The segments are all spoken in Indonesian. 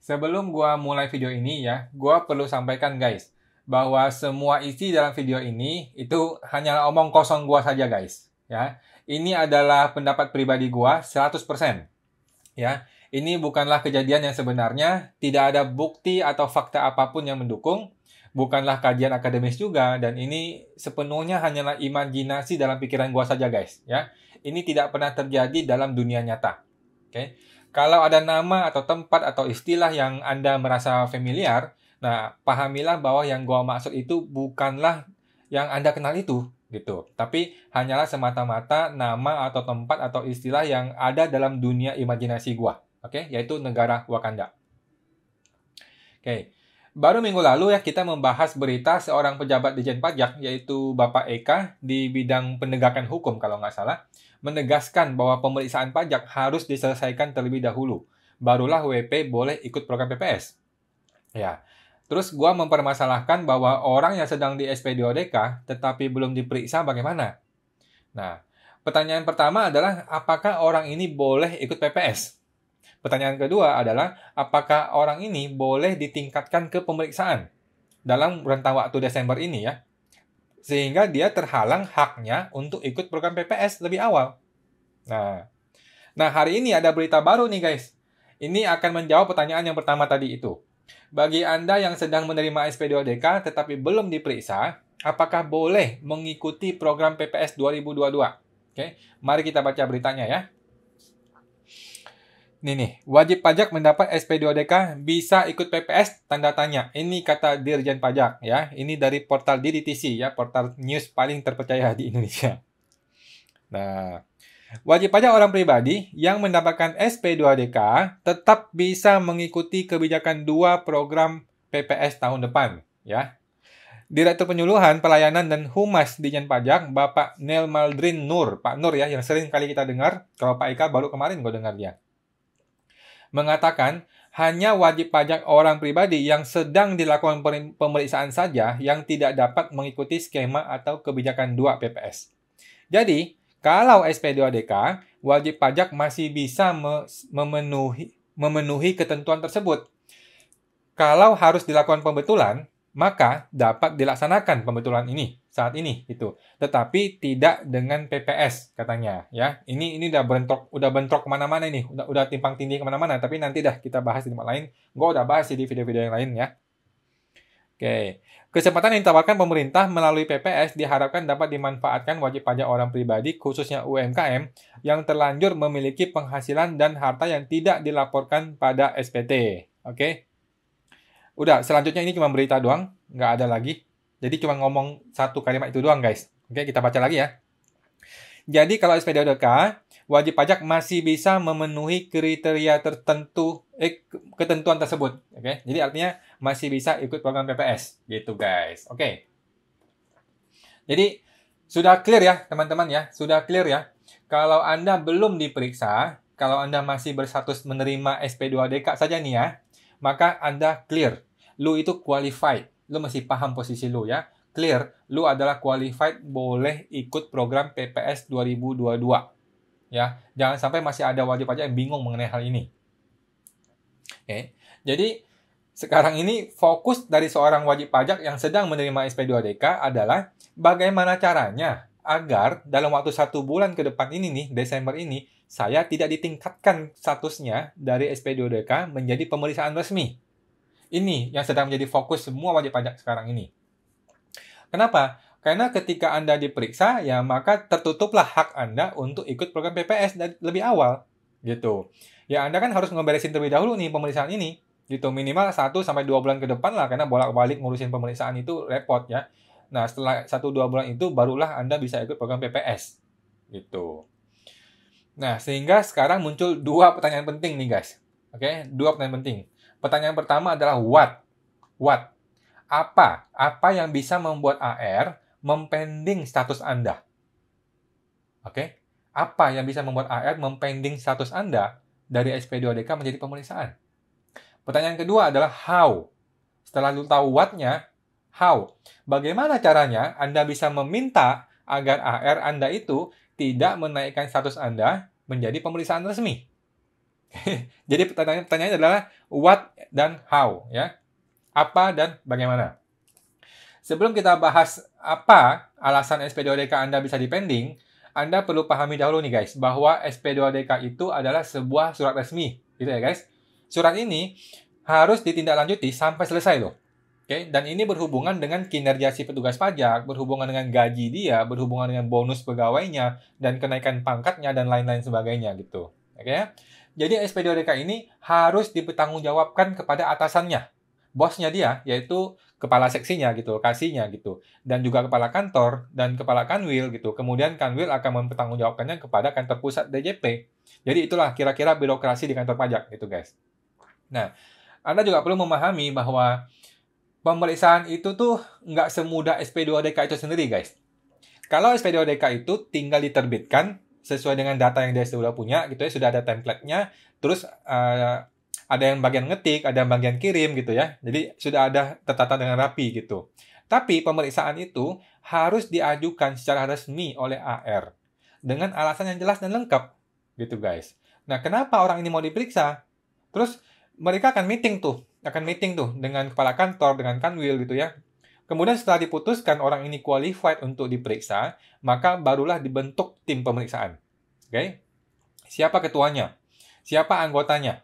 Sebelum gua mulai video ini ya, gua perlu sampaikan guys, bahwa semua isi dalam video ini itu hanyalah omong kosong gua saja guys, ya. Ini adalah pendapat pribadi gua 100%, ya. Ini bukanlah kejadian yang sebenarnya, tidak ada bukti atau fakta apapun yang mendukung, bukanlah kajian akademis juga, dan ini sepenuhnya hanyalah imajinasi dalam pikiran gua saja guys, ya. Ini tidak pernah terjadi dalam dunia nyata. Oke. Kalau ada nama atau tempat atau istilah yang Anda merasa familiar, nah pahamilah bahwa yang gua maksud itu bukanlah yang Anda kenal itu, gitu. Tapi hanyalah semata-mata nama atau tempat atau istilah yang ada dalam dunia imajinasi gua, oke? Yaitu negara Wakanda. Oke. Baru minggu lalu ya kita membahas berita seorang pejabat Dijen Pajak, yaitu Bapak Eka, di bidang penegakan hukum kalau nggak salah, menegaskan bahwa pemeriksaan pajak harus diselesaikan terlebih dahulu. Barulah WP boleh ikut program PPS. Ya. Terus gua mempermasalahkan bahwa orang yang sedang di SP2DK tetapi belum diperiksa bagaimana? Nah, pertanyaan pertama adalah apakah orang ini boleh ikut PPS? Pertanyaan kedua adalah, apakah orang ini boleh ditingkatkan ke pemeriksaan dalam rentang waktu Desember ini ya, sehingga dia terhalang haknya untuk ikut program PPS lebih awal. Nah, hari ini ada berita baru nih guys. Ini akan menjawab pertanyaan yang pertama tadi itu. Bagi Anda yang sedang menerima SP2DK tetapi belum diperiksa, apakah boleh mengikuti program PPS 2022? Oke, mari kita baca beritanya ya. Nih, wajib pajak mendapat SP2DK bisa ikut PPS tanda tanya. Ini kata Dirjen Pajak ya. Ini dari portal DDTC ya, portal news paling terpercaya di Indonesia. Nah, wajib pajak orang pribadi yang mendapatkan SP2DK tetap bisa mengikuti kebijakan 2 program PPS tahun depan ya. Direktur Penyuluhan Pelayanan dan Humas Dijen Pajak, Bapak Nel Maldrin Nur, Pak Nur ya, yang sering kali kita dengar. Kalau Pak Eka baru kemarin gue dengar dia. Mengatakan hanya wajib pajak orang pribadi yang sedang dilakukan pemeriksaan saja yang tidak dapat mengikuti skema atau kebijakan 2 PPS. Jadi, kalau SP2DK, wajib pajak masih bisa memenuhi ketentuan tersebut. Kalau harus dilakukan pembetulan, maka dapat dilaksanakan pembetulan ini saat ini itu, tetapi tidak dengan PPS katanya ya. Ini udah bentrok kemana-mana ini, udah timpang tindih kemana-mana. Tapi nanti dah kita bahas di tempat lain. Gue udah bahas di video-video yang lain ya. Oke, kesempatan yang ditawarkan pemerintah melalui PPS diharapkan dapat dimanfaatkan wajib pajak orang pribadi khususnya UMKM yang terlanjur memiliki penghasilan dan harta yang tidak dilaporkan pada SPT. Oke. Udah, selanjutnya ini cuma berita doang, nggak ada lagi. Jadi cuma ngomong satu kalimat itu doang, guys. Oke, kita baca lagi ya. Jadi kalau SP2DK, wajib pajak masih bisa memenuhi kriteria tertentu, ketentuan tersebut. Oke, jadi artinya masih bisa ikut program PPS, gitu guys. Oke. Jadi sudah clear ya, teman-teman ya, sudah clear ya. Kalau Anda belum diperiksa, kalau Anda masih berstatus menerima SP2DK saja nih ya, maka Anda clear. Lu itu qualified. Lu masih paham posisi lu ya. Clear. Lu adalah qualified boleh ikut program PPS 2022. Ya, jangan sampai masih ada wajib pajak yang bingung mengenai hal ini. Oke. Jadi sekarang ini fokus dari seorang wajib pajak yang sedang menerima SP2DK adalah bagaimana caranya agar dalam waktu 1 bulan ke depan ini nih, Desember ini, saya tidak ditingkatkan statusnya dari SP2DK menjadi pemeriksaan resmi. Ini yang sedang menjadi fokus semua wajib pajak sekarang ini. Kenapa? Karena ketika Anda diperiksa, ya maka tertutuplah hak Anda untuk ikut program PPS dari lebih awal. Gitu. Ya Anda kan harus ngeberesin terlebih dahulu nih pemeriksaan ini. Gitu. Minimal 1-2 bulan ke depan lah, karena bolak-balik ngurusin pemeriksaan itu repot ya. Nah, setelah 1-2 bulan itu, barulah Anda bisa ikut program PPS. Gitu. Nah, sehingga sekarang muncul 2 pertanyaan penting nih, guys. Oke, 2 pertanyaan penting. Pertanyaan pertama adalah what? What? Apa yang bisa membuat AR mempending status Anda? Oke? Apa yang bisa membuat AR mempending status Anda dari SP2DK menjadi pemeriksaan? Pertanyaan kedua adalah how? Setelah lu tahu what-nya, how? Bagaimana caranya Anda bisa meminta agar AR Anda itu tidak menaikkan status Anda menjadi pemeriksaan resmi? Jadi pertanyaannya adalah what dan how, ya. Apa dan bagaimana. Sebelum kita bahas apa alasan SP2DK Anda bisa dipending, Anda perlu pahami dahulu nih guys, bahwa SP2DK itu adalah sebuah surat resmi, gitu ya guys. Surat ini harus ditindaklanjuti sampai selesai loh. Oke, dan ini berhubungan dengan kinerja si petugas pajak, berhubungan dengan gaji dia, berhubungan dengan bonus pegawainya, dan kenaikan pangkatnya, dan lain-lain sebagainya gitu. Oke ya? Jadi SP2DK ini harus dipertanggungjawabkan kepada atasannya, bosnya dia, yaitu kepala seksinya gitu, lokasinya gitu, dan juga kepala kantor dan kepala kanwil gitu. Kemudian kanwil akan mempertanggungjawabkannya kepada kantor pusat DJP. Jadi itulah kira-kira birokrasi di kantor pajak gitu guys. Nah, Anda juga perlu memahami bahwa pemeriksaan itu tuh nggak semudah SP2DK itu sendiri, guys. Kalau SP2DK itu tinggal diterbitkan sesuai dengan data yang dia sudah punya, gitu ya, sudah ada template-nya, terus ada yang bagian ngetik, ada yang bagian kirim, gitu ya. Jadi sudah ada tertata dengan rapi, gitu. Tapi pemeriksaan itu harus diajukan secara resmi oleh AR dengan alasan yang jelas dan lengkap, gitu guys. Nah, kenapa orang ini mau diperiksa? Terus mereka akan meeting tuh dengan kepala kantor, dengan kanwil gitu ya. Kemudian setelah diputuskan orang ini qualified untuk diperiksa, maka barulah dibentuk tim pemeriksaan. Oke? Siapa ketuanya? Siapa anggotanya?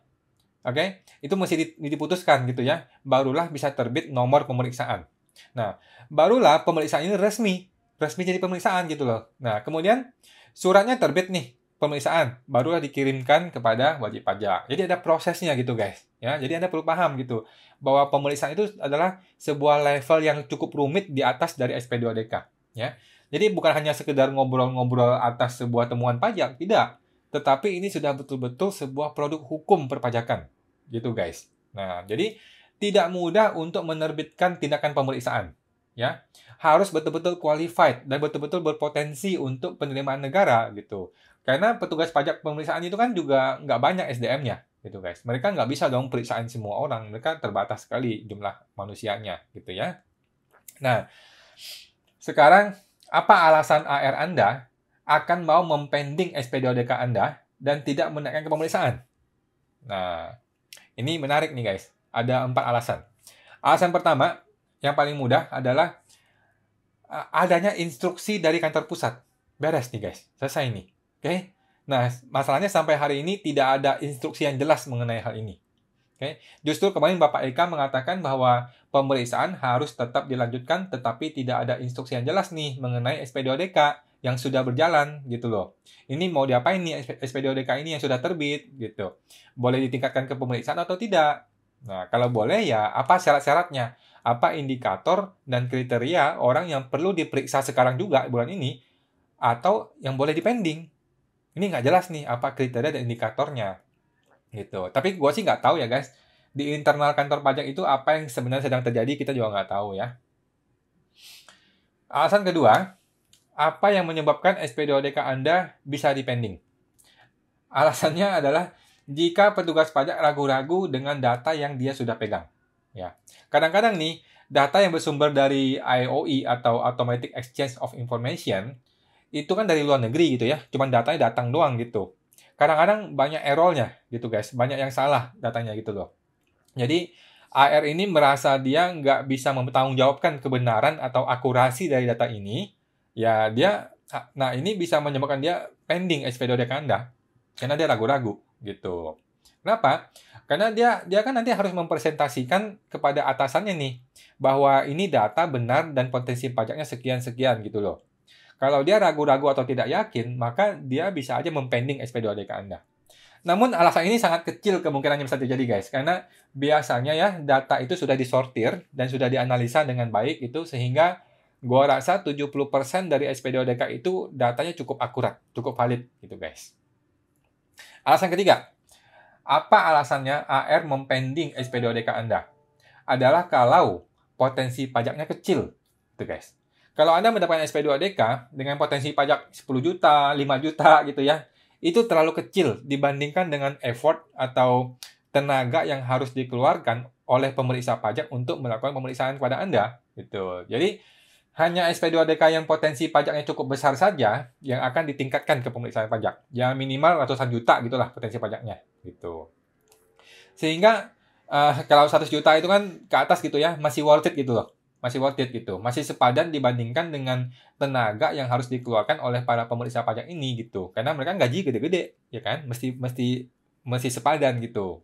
Oke? Itu mesti diputuskan gitu ya. Barulah bisa terbit nomor pemeriksaan. Nah, barulah pemeriksaan ini resmi jadi pemeriksaan gitu loh. Nah, kemudian suratnya terbit nih, pemeriksaan barulah dikirimkan kepada wajib pajak. Jadi ada prosesnya gitu guys. Ya, jadi Anda perlu paham gitu bahwa pemeriksaan itu adalah sebuah level yang cukup rumit di atas dari SP2DK. Ya, jadi bukan hanya sekedar ngobrol-ngobrol atas sebuah temuan pajak, tidak. Tetapi ini sudah betul-betul sebuah produk hukum perpajakan, gitu guys. Nah, jadi tidak mudah untuk menerbitkan tindakan pemeriksaan. Ya, harus betul-betul qualified dan betul-betul berpotensi untuk penerimaan negara gitu. Karena petugas pajak pemeriksaan itu kan juga nggak banyak SDM-nya, gitu guys. Mereka nggak bisa dong periksaan semua orang. Mereka terbatas sekali jumlah manusianya, gitu ya. Nah, sekarang apa alasan AR Anda akan mau mempending SP2DK Anda dan tidak menaikkan ke pemeriksaan? Nah, ini menarik nih guys. Ada 4 alasan. Alasan pertama, yang paling mudah adalah adanya instruksi dari kantor pusat. Beres nih guys, selesai nih. Oke. Nah, masalahnya sampai hari ini tidak ada instruksi yang jelas mengenai hal ini. Oke. Justru kemarin Bapak Eka mengatakan bahwa pemeriksaan harus tetap dilanjutkan tetapi tidak ada instruksi yang jelas nih mengenai SP2DK yang sudah berjalan gitu loh. Ini mau diapain nih SP2DK ini yang sudah terbit gitu. Boleh ditingkatkan ke pemeriksaan atau tidak? Nah, kalau boleh ya apa syarat-syaratnya? Apa indikator dan kriteria orang yang perlu diperiksa sekarang juga bulan ini atau yang boleh dipending? Ini nggak jelas nih apa kriteria dan indikatornya gitu. Tapi gue sih nggak tahu ya guys. Di internal kantor pajak itu apa yang sebenarnya sedang terjadi kita juga nggak tahu ya. Alasan kedua, apa yang menyebabkan SP2DK Anda bisa dipending? Alasannya adalah jika petugas pajak ragu-ragu dengan data yang dia sudah pegang. Ya, kadang-kadang nih data yang bersumber dari IOI atau Automatic Exchange of Information itu kan dari luar negeri gitu ya, cuman datanya datang doang gitu. Kadang-kadang banyak errornya gitu guys, banyak yang salah datanya gitu loh. Jadi AR ini merasa dia nggak bisa mempertanggungjawabkan kebenaran atau akurasi dari data ini, ya nah ini bisa menyebabkan dia pending SP2DK Anda, karena dia ragu-ragu gitu. Kenapa? Karena dia kan nanti harus mempresentasikan kepada atasannya nih, bahwa ini data benar dan potensi pajaknya sekian-sekian gitu loh. Kalau dia ragu-ragu atau tidak yakin, maka dia bisa aja mempending SP2DK Anda. Namun alasan ini sangat kecil kemungkinannya bisa terjadi guys, karena biasanya ya data itu sudah disortir dan sudah dianalisa dengan baik itu sehingga gua rasa 70% dari SP2DK itu datanya cukup akurat, cukup valid gitu guys. Alasan ketiga, apa alasannya AR mempending SP2DK Anda? Adalah kalau potensi pajaknya kecil, gitu guys. Kalau Anda mendapatkan SP2DK dengan potensi pajak 10 juta, 5 juta gitu ya, itu terlalu kecil dibandingkan dengan effort atau tenaga yang harus dikeluarkan oleh pemeriksa pajak untuk melakukan pemeriksaan kepada Anda. Gitu. Jadi, Hanya SP2DK yang potensi pajaknya cukup besar saja yang akan ditingkatkan ke pemeriksaan pajak. Ya minimal ratusan juta gitulah potensi pajaknya gitu. Sehingga kalau 100 juta itu kan ke atas gitu ya, masih worth it gitu loh. Masih worth it gitu. Masih sepadan dibandingkan dengan tenaga yang harus dikeluarkan oleh para pemeriksa pajak ini gitu. Karena mereka gaji gede-gede, ya kan? Mesti sepadan gitu.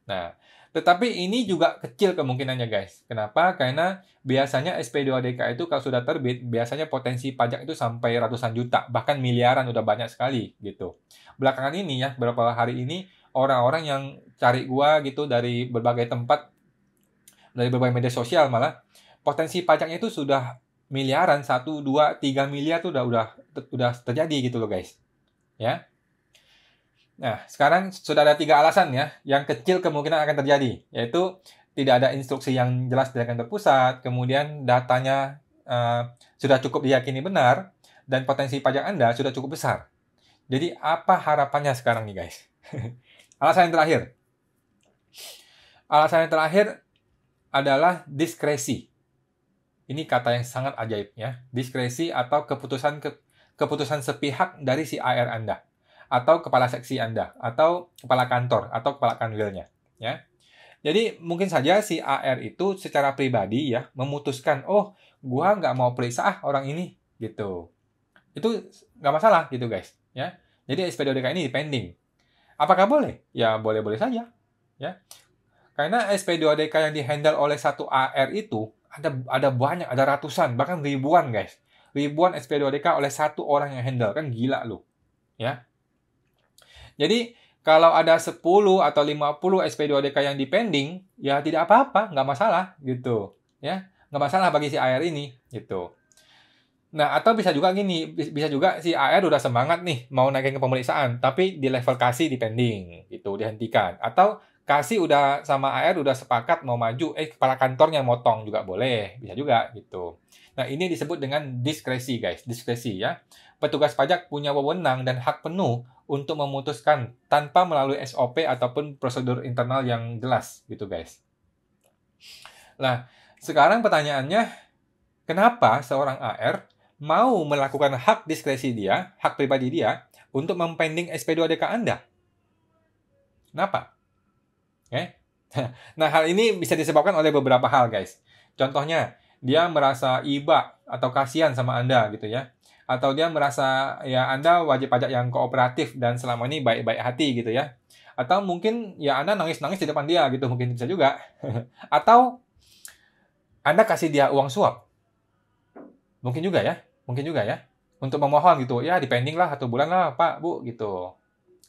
Nah, tetapi ini juga kecil kemungkinannya guys. Kenapa? Karena biasanya SP2DK itu kalau sudah terbit, biasanya potensi pajak itu sampai ratusan juta, bahkan miliaran udah banyak sekali gitu. Belakangan ini ya, beberapa hari ini, orang-orang yang cari gua gitu dari berbagai tempat, dari berbagai media sosial malah, potensi pajaknya itu sudah miliaran, 1, 2, 3 miliar tuh udah terjadi gitu loh guys. Ya. Nah, sekarang sudah ada 3 alasan ya, yang kecil kemungkinan akan terjadi, yaitu tidak ada instruksi yang jelas dari kantor pusat, kemudian datanya sudah cukup diyakini benar, dan potensi pajak Anda sudah cukup besar. Jadi, apa harapannya sekarang nih guys? Alasan yang terakhir. Alasan yang terakhir adalah diskresi. Ini kata yang sangat ajaib ya. Diskresi atau keputusan sepihak dari si AR Anda, atau kepala seksi Anda, atau kepala kantor, atau kepala kanwilnya. Ya. Jadi mungkin saja si AR itu secara pribadi ya memutuskan, oh gua nggak mau periksa orang ini gitu. Itu nggak masalah gitu guys. Ya. Jadi SP2DK ini pending. Apakah boleh? Ya boleh-boleh saja. Ya. Karena SP2DK yang dihandle oleh satu AR itu ada banyak, ada ratusan, bahkan ribuan guys. Ribuan SP2DK oleh satu orang yang handle, kan gila loh. Ya. Jadi, kalau ada 10 atau 50 SP2DK yang dipending, ya tidak apa-apa, nggak masalah, gitu. Ya, nggak masalah bagi si AR ini, gitu. Nah, atau bisa juga gini, bisa juga si AR udah semangat nih, mau naikin ke pemeriksaan, tapi di level kasih dipending, gitu, dihentikan. Atau kasih udah sama AR udah sepakat mau maju, kepala kantornya motong juga boleh, bisa juga, gitu. Nah, ini disebut dengan diskresi, guys, diskresi ya. Petugas pajak punya wewenang dan hak penuh untuk memutuskan tanpa melalui SOP ataupun prosedur internal yang jelas gitu guys. Nah, sekarang pertanyaannya, kenapa seorang AR mau melakukan hak diskresi dia, hak pribadi dia, untuk mempending SP2DK Anda? Kenapa? Nah, hal ini bisa disebabkan oleh beberapa hal guys. Contohnya, dia merasa iba atau kasihan sama Anda gitu ya. Atau dia merasa ya Anda wajib pajak yang kooperatif dan selama ini baik-baik hati gitu ya. Atau mungkin ya Anda nangis-nangis di depan dia gitu, mungkin bisa juga. Atau Anda kasih dia uang suap. Mungkin juga ya. Untuk memohon gitu. Ya dipending lah 1 bulan lah Pak, Bu gitu.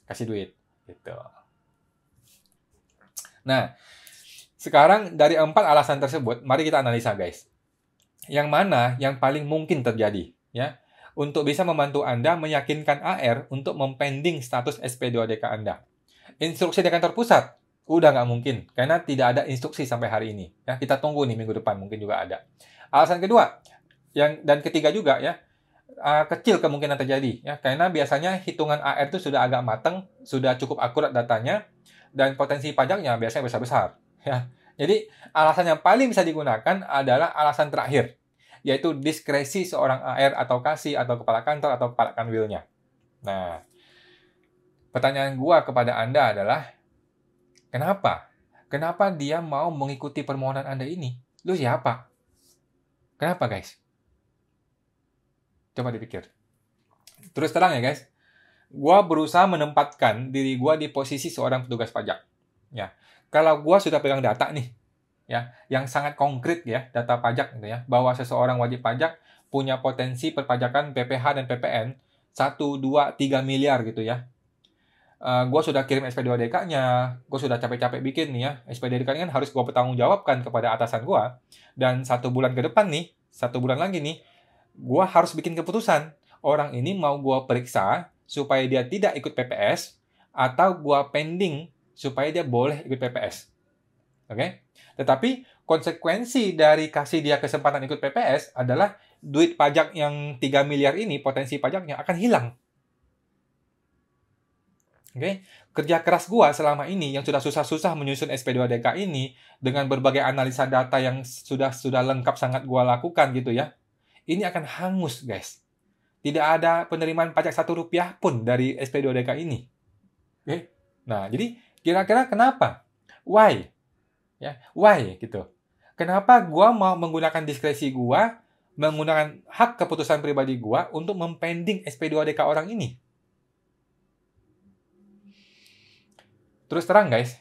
Kasih duit gitu. Nah, sekarang dari 4 alasan tersebut, mari kita analisa guys. Yang mana yang paling mungkin terjadi ya? Untuk bisa membantu Anda meyakinkan AR untuk mempending status SP2DK Anda. Instruksi dari kantor pusat, udah nggak mungkin, karena tidak ada instruksi sampai hari ini. Ya, kita tunggu nih minggu depan, mungkin juga ada. Alasan kedua, dan ketiga juga ya, kecil kemungkinan terjadi. Ya, karena biasanya hitungan AR itu sudah agak matang, sudah cukup akurat datanya, dan potensi pajaknya biasanya besar-besar. Ya. Jadi, alasan yang paling bisa digunakan adalah alasan terakhir, yaitu diskresi seorang AR atau kasih atau kepala kantor atau kepala kanwilnya. Nah, pertanyaan gua kepada Anda adalah, kenapa? Kenapa dia mau mengikuti permohonan Anda ini? Lu siapa? Kenapa guys? Coba dipikir. Terus terang ya guys, gua berusaha menempatkan diri gua di posisi seorang petugas pajak. Ya, kalau gua sudah pegang data nih, ya, yang sangat konkret ya, data pajak gitu ya, bahwa seseorang wajib pajak punya potensi perpajakan PPh dan PPN 1, 2, 3 miliar gitu ya. Gue sudah kirim SP2DK-nya, gue sudah capek-capek bikin nih ya, SP2DK kan harus gue bertanggungjawabkan kepada atasan gue, dan 1 bulan ke depan nih, 1 bulan lagi nih, gue harus bikin keputusan, orang ini mau gue periksa supaya dia tidak ikut PPS, atau gue pending supaya dia boleh ikut PPS. Oke? Tetapi konsekuensi dari kasih dia kesempatan ikut PPS adalah duit pajak yang 3 miliar ini, potensi pajaknya akan hilang. Oke? Kerja keras gua selama ini yang sudah susah-susah menyusun SP2DK ini dengan berbagai analisa data yang sudah lengkap sangat gua lakukan gitu ya. ini akan hangus, guys. Tidak ada penerimaan pajak Rp1 pun dari SP2DK ini. Oke? Nah, jadi kira-kira kenapa? Why? Ya, why gitu. Kenapa gua mau menggunakan diskresi gua, menggunakan hak keputusan pribadi gua untuk mempending SP2DK orang ini? Terus terang guys,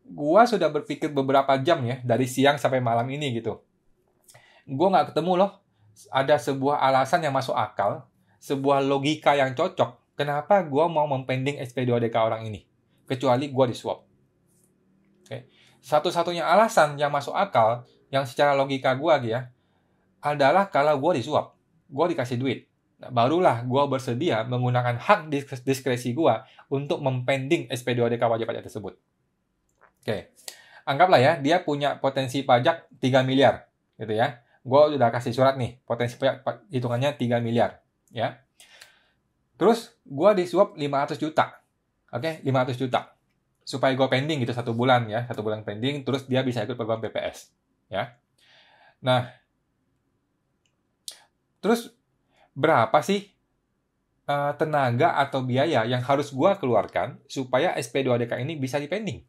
gua sudah berpikir beberapa jam ya, dari siang sampai malam ini gitu. Gua nggak ketemu loh, ada sebuah alasan yang masuk akal, sebuah logika yang cocok, kenapa gua mau mempending SP2DK orang ini. Kecuali gua di-swap. Oke. Satu-satunya alasan yang masuk akal, yang secara logika gue ya, adalah kalau gue disuap, gue dikasih duit. Nah, barulah gue bersedia menggunakan hak diskresi gue untuk mempending SP2DK wajib pajak tersebut. Oke, anggaplah ya, dia punya potensi pajak 3 miliar, gitu ya. Gue udah kasih surat nih, potensi pajak hitungannya 3 miliar, ya. Terus gue disuap 500 juta, oke, 500 juta. Supaya gue pending gitu 1 bulan ya, 1 bulan pending, terus dia bisa ikut program PPS, ya. Nah, terus berapa sih tenaga atau biaya yang harus gue keluarkan supaya SP2DK ini bisa dipending?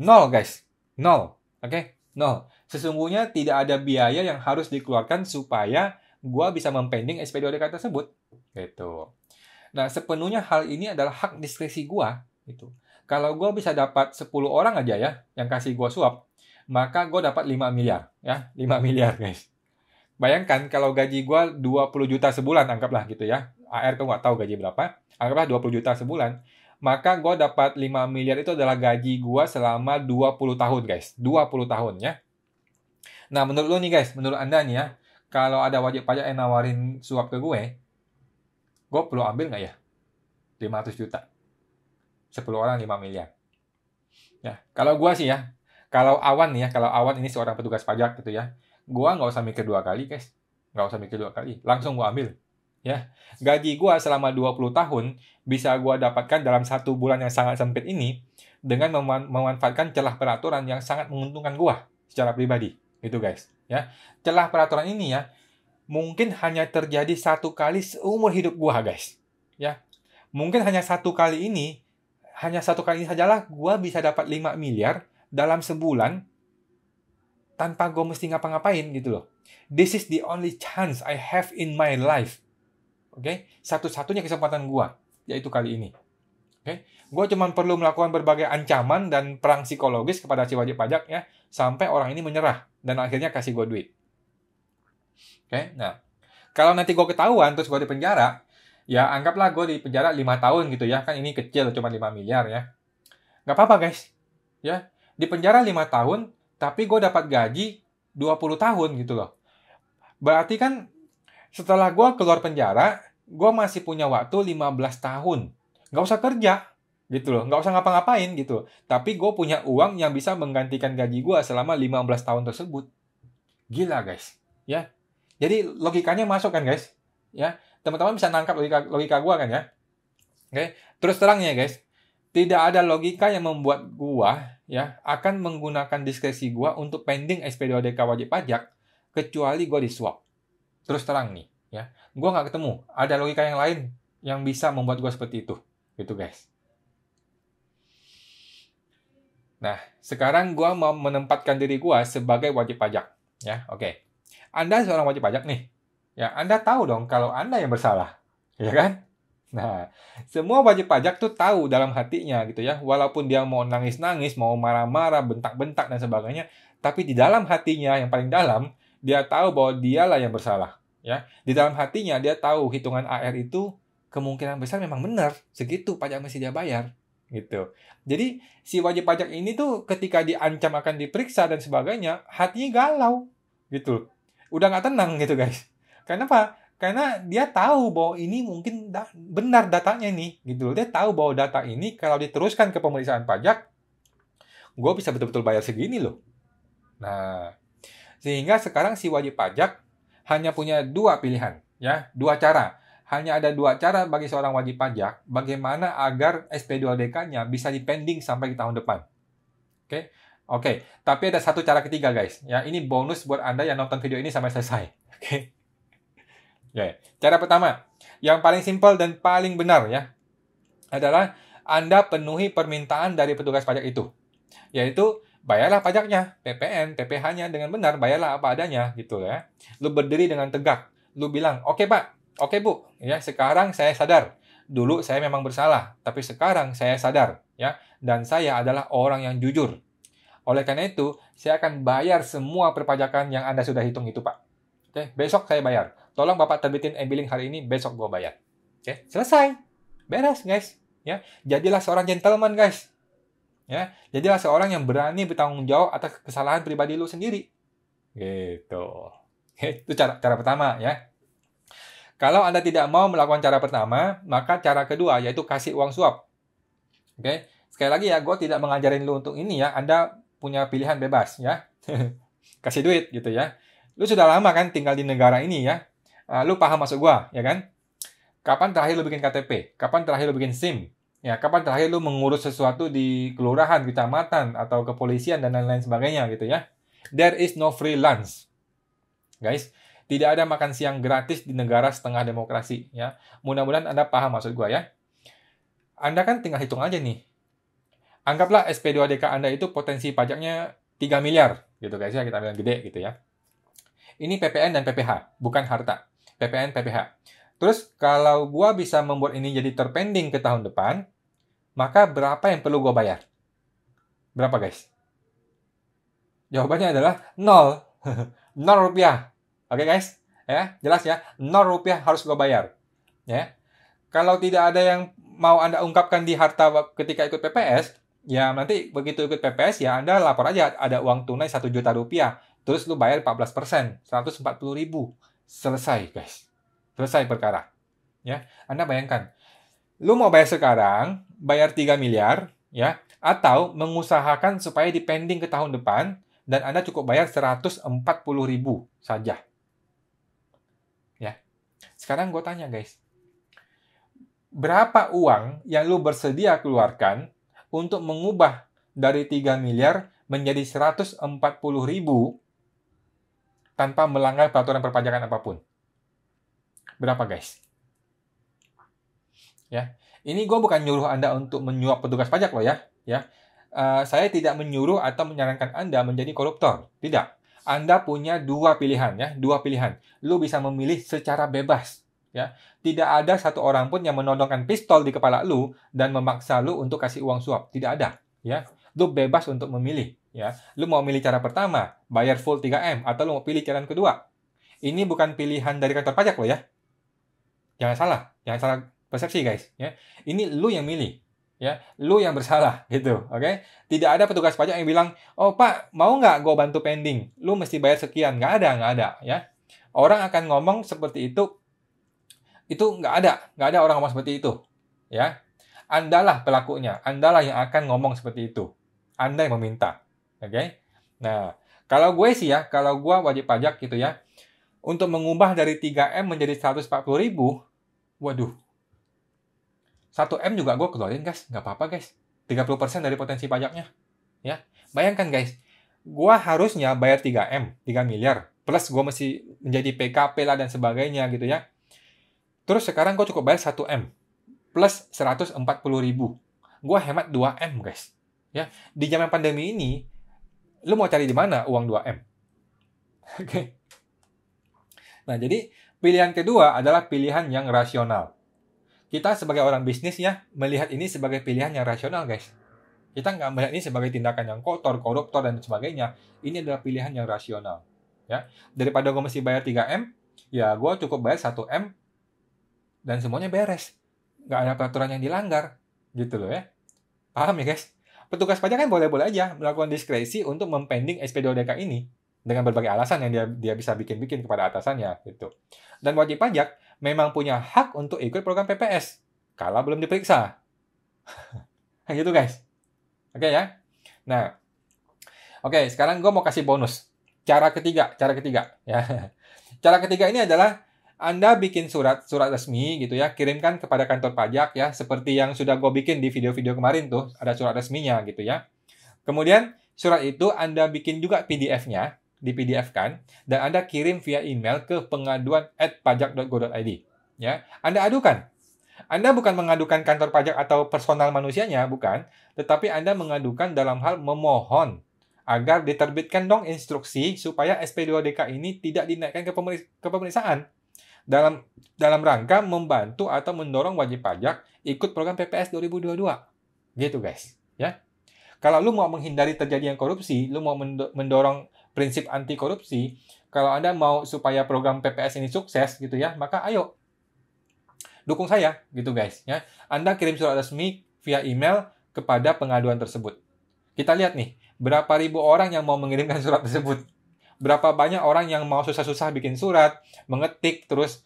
0 guys, 0, oke, 0. Sesungguhnya tidak ada biaya yang harus dikeluarkan supaya gue bisa mempending SP2DK tersebut, gitu. Nah, sepenuhnya hal ini adalah hak diskresi gue, gitu. Kalau gue bisa dapat 10 orang aja ya, yang kasih gue suap, maka gue dapat 5 miliar. Ya, 5 miliar guys. Bayangkan kalau gaji gue 20 juta sebulan, anggaplah gitu ya. AR tuh nggak tahu gaji berapa. Anggaplah 20 juta sebulan. Maka gue dapat 5 miliar itu adalah gaji gue selama 20 tahun guys. 20 tahun ya. Nah, menurut lo nih guys, menurut Anda nih ya, kalau ada wajib pajak yang nawarin suap ke gue perlu ambil nggak ya? 500 juta. 10 orang 5 miliar. Ya, kalau gua sih ya, kalau Awan ini seorang petugas pajak gitu ya, gua nggak usah mikir 2 kali, guys. Nggak usah mikir 2 kali, langsung gua ambil. Ya, gaji gua selama 20 tahun bisa gua dapatkan dalam 1 bulan yang sangat sempit ini dengan memanfaatkan celah peraturan yang sangat menguntungkan gua secara pribadi. Gitu, guys. Ya, celah peraturan ini ya, mungkin hanya terjadi 1 kali seumur hidup gua, guys. Ya, mungkin hanya 1 kali ini sajalah gue bisa dapat 5 miliar dalam sebulan tanpa gue mesti ngapa-ngapain gitu loh. This is the only chance I have in my life. Oke, satu-satunya kesempatan gue, yaitu kali ini. Oke, gue cuma perlu melakukan berbagai ancaman dan perang psikologis kepada si wajib pajak ya, sampai orang ini menyerah dan akhirnya kasih gue duit. Oke, nah, kalau nanti gue ketahuan terus gue di penjara, ya anggaplah gue di penjara 5 tahun gitu ya, kan ini kecil cuma 5 miliar ya. Nggak apa-apa guys, ya di penjara 5 tahun, tapi gue dapat gaji 20 tahun gitu loh. Berarti kan setelah gue keluar penjara, gue masih punya waktu 15 tahun. Nggak usah kerja gitu loh, nggak usah ngapa-ngapain gitu. Tapi gue punya uang yang bisa menggantikan gaji gue selama 15 tahun tersebut. Gila guys, ya. Jadi logikanya masuk kan guys, ya. Teman-teman bisa nangkap logika gue kan ya. Oke, terus terang ya guys, tidak ada logika yang membuat gue ya akan menggunakan diskresi gue untuk pending SP2DK wajib pajak kecuali gue disuap. Terus terang nih ya, gue nggak ketemu ada logika yang lain yang bisa membuat gue seperti itu, gitu guys. Nah, sekarang gue mau menempatkan diri gue sebagai wajib pajak ya. Oke, Anda seorang wajib pajak nih. Ya, Anda tahu dong kalau Anda yang bersalah, ya kan? Nah, semua wajib pajak tuh tahu dalam hatinya gitu ya, walaupun dia mau nangis-nangis, mau marah-marah, bentak-bentak dan sebagainya, tapi di dalam hatinya yang paling dalam, dia tahu bahwa dialah yang bersalah, ya. Di dalam hatinya dia tahu hitungan AR itu kemungkinan besar memang benar, segitu pajak mesti dia bayar, gitu. Jadi si wajib pajak ini tuh ketika diancam akan diperiksa dan sebagainya, hatinya galau, gitu. Udah nggak tenang gitu guys. Kenapa? Karena dia tahu bahwa ini mungkin benar datanya nih, gitu. Dia tahu bahwa data ini kalau diteruskan ke pemeriksaan pajak, gue bisa betul-betul bayar segini loh. Nah, sehingga sekarang si wajib pajak hanya punya 2 pilihan, ya, 2 cara. Hanya ada 2 cara bagi seorang wajib pajak, bagaimana agar SP2DK-nya bisa dipending sampai ke tahun depan. Oke? Oke, tapi ada 1 cara ketiga guys. Ya, ini bonus buat Anda yang nonton video ini sampai selesai. Oke? Ya, cara pertama, yang paling simpel dan paling benar ya, adalah Anda penuhi permintaan dari petugas pajak itu. Yaitu, bayarlah pajaknya, PPN, PPh-nya dengan benar, bayarlah apa adanya, gitu ya. Lu berdiri dengan tegak. Lu bilang, oke Pak, oke Bu, ya sekarang saya sadar. Dulu saya memang bersalah, tapi sekarang saya sadar, ya. Dan saya adalah orang yang jujur. Oleh karena itu, saya akan bayar semua perpajakan yang Anda sudah hitung itu, Pak. Oke, besok saya bayar. Tolong Bapak terbitin e-billing hari ini, besok gue bayar. Oke, selesai. Beres, guys. Ya, jadilah seorang gentleman, guys. Ya, jadilah seorang yang berani bertanggung jawab atas kesalahan pribadi lu sendiri. Gitu. Oke, itu cara pertama ya. Kalau Anda tidak mau melakukan cara pertama, maka cara kedua yaitu kasih uang suap. Oke, sekali lagi ya, gue tidak mengajarin lu untuk ini ya. Anda punya pilihan bebas ya. Kasih duit gitu ya. Lu sudah lama kan tinggal di negara ini ya. Lu paham maksud gua, ya kan? Kapan terakhir lu bikin KTP? Kapan terakhir lu bikin SIM? Ya, kapan terakhir lu mengurus sesuatu di kelurahan, kecamatan, atau kepolisian, dan lain-lain sebagainya gitu ya. There is no free lunch. Guys, tidak ada makan siang gratis di negara setengah demokrasi ya. Mudah-mudahan Anda paham maksud gua ya. Anda kan tinggal hitung aja nih. Anggaplah SP2DK Anda itu potensi pajaknya 3 miliar gitu guys ya, kita bilang gede gitu ya. Ini PPN dan PPh, bukan harta. PPN, PPh. Terus kalau gua bisa membuat ini jadi terpending ke tahun depan, maka berapa yang perlu gua bayar? Berapa guys? Jawabannya adalah 0. 0 rupiah. Oke guys? Ya, jelas ya? 0 rupiah harus gua bayar. Ya. Kalau tidak ada yang mau Anda ungkapkan di harta ketika ikut PPS, ya nanti begitu ikut PPS ya Anda lapor aja ada uang tunai 1 juta rupiah. Terus lu bayar 14%, 140.000. Selesai, guys. Selesai perkara. Ya, Anda bayangkan. Lu mau bayar sekarang, bayar 3 miliar, ya, atau mengusahakan supaya dipending ke tahun depan, dan Anda cukup bayar 140.000 saja. Ya. Sekarang gue tanya, guys. Berapa uang yang lu bersedia keluarkan untuk mengubah dari 3 miliar menjadi 140.000 tanpa melanggar peraturan perpajakan apapun? Berapa, guys? Ya, ini gue bukan nyuruh Anda untuk menyuap petugas pajak loh ya. Saya tidak menyuruh atau menyarankan Anda menjadi koruptor. Tidak. Anda punya dua pilihan ya, dua pilihan. Lu bisa memilih secara bebas. Ya, tidak ada satu orang pun yang menodongkan pistol di kepala lu dan memaksa lu untuk kasih uang suap. Tidak ada. Ya, lu bebas untuk memilih. Ya, lu mau milih cara pertama, bayar full 3M, atau lu mau pilih cara kedua. Ini bukan pilihan dari kantor pajak loh ya. Jangan salah persepsi guys. Ya, ini lu yang milih. Ya, lu yang bersalah gitu, oke? Tidak ada petugas pajak yang bilang, oh Pak, mau nggak gue bantu pending? Lu mesti bayar sekian. Nggak ada, ya. Orang akan ngomong seperti itu nggak ada orang ngomong seperti itu, ya. Andalah pelakunya, Andalah yang akan ngomong seperti itu. Anda yang meminta. Oke? Nah, kalau gue sih ya, kalau gue wajib pajak gitu ya, untuk mengubah dari 3M menjadi 140.000, waduh. 1M juga gue keluarin guys, nggak apa-apa guys. 30% dari potensi pajaknya. Ya, bayangkan guys, gue harusnya bayar 3M, 3 miliar. Plus gue mesti menjadi PKP lah dan sebagainya gitu ya. Terus sekarang gue cukup bayar 1M. Plus 140.000. Gue hemat 2M guys. Ya, di zaman pandemi ini, lu mau cari di mana uang 2M? Oke. Nah, jadi pilihan kedua adalah pilihan yang rasional. Kita sebagai orang bisnis ya, melihat ini sebagai pilihan yang rasional, guys. Kita nggak melihat ini sebagai tindakan yang kotor, koruptor, dan sebagainya. Ini adalah pilihan yang rasional. Ya. Daripada gue mesti bayar 3M, ya gue cukup bayar 1M, dan semuanya beres. Nggak ada peraturan yang dilanggar. Gitu loh ya. Paham ya, guys? Petugas pajak kan boleh-boleh aja melakukan diskresi untuk mempending SP2DK ini dengan berbagai alasan yang dia bisa bikin-bikin kepada atasannya gitu. Dan wajib pajak memang punya hak untuk ikut program PPS kalau belum diperiksa. Gitu guys. Oke ya. Nah, oke, sekarang gue mau kasih bonus. Cara ketiga ya. Cara ketiga ini adalah Anda bikin surat resmi gitu ya, kirimkan kepada kantor pajak ya, seperti yang sudah gue bikin di video-video kemarin tuh, ada surat resminya gitu ya. Kemudian surat itu Anda bikin juga PDF-nya di PDF kan, dan Anda kirim via email ke pengaduan@pajak.go.id. Ya, Anda adukan. Anda bukan mengadukan kantor pajak atau personal manusianya, bukan, tetapi Anda mengadukan dalam hal memohon agar diterbitkan dong instruksi supaya SP2DK ini tidak dinaikkan ke pemeriksaan dalam rangka membantu atau mendorong wajib pajak ikut program PPS 2022. Gitu guys, ya. Kalau lu mau menghindari terjadinya korupsi, lu mau mendorong prinsip anti korupsi, kalau Anda mau supaya program PPS ini sukses gitu ya, maka ayo dukung saya gitu guys ya. Anda kirim surat resmi via email kepada pengaduan tersebut. Kita lihat nih, berapa ribu orang yang mau mengirimkan surat tersebut. Berapa banyak orang yang mau susah-susah bikin surat, mengetik, terus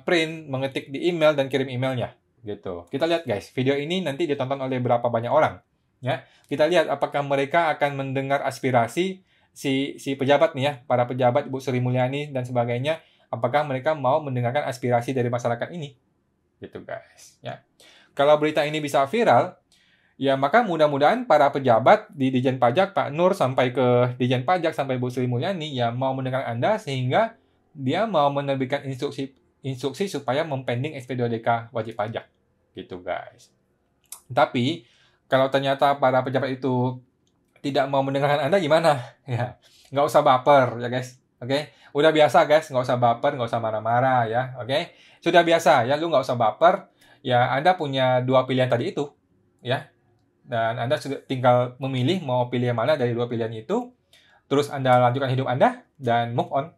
print, mengetik di email, dan kirim emailnya. Gitu. Kita lihat guys, video ini nanti ditonton oleh berapa banyak orang. Ya, kita lihat apakah mereka akan mendengar aspirasi si pejabat nih ya, para pejabat, Ibu Sri Mulyani dan sebagainya, apakah mereka mau mendengarkan aspirasi dari masyarakat ini. Gitu guys. Ya. Kalau berita ini bisa viral, ya maka mudah-mudahan para pejabat di Ditjen Pajak, Pak Nur sampai ke Ditjen Pajak sampai Bu Sri Mulyani ya mau mendengar Anda sehingga dia mau menerbitkan instruksi supaya mempending SP2DK wajib pajak. Gitu guys. Tapi kalau ternyata para pejabat itu tidak mau mendengarkan Anda gimana? Ya, nggak usah baper ya guys. Oke, udah biasa guys, nggak usah baper, nggak usah marah-marah ya. Oke, sudah biasa ya, lu nggak usah baper. Ya, Anda punya dua pilihan tadi itu, ya. Dan Anda sudah tinggal memilih mau pilih yang mana dari dua pilihan itu. Terus Anda lanjutkan hidup Anda dan move on.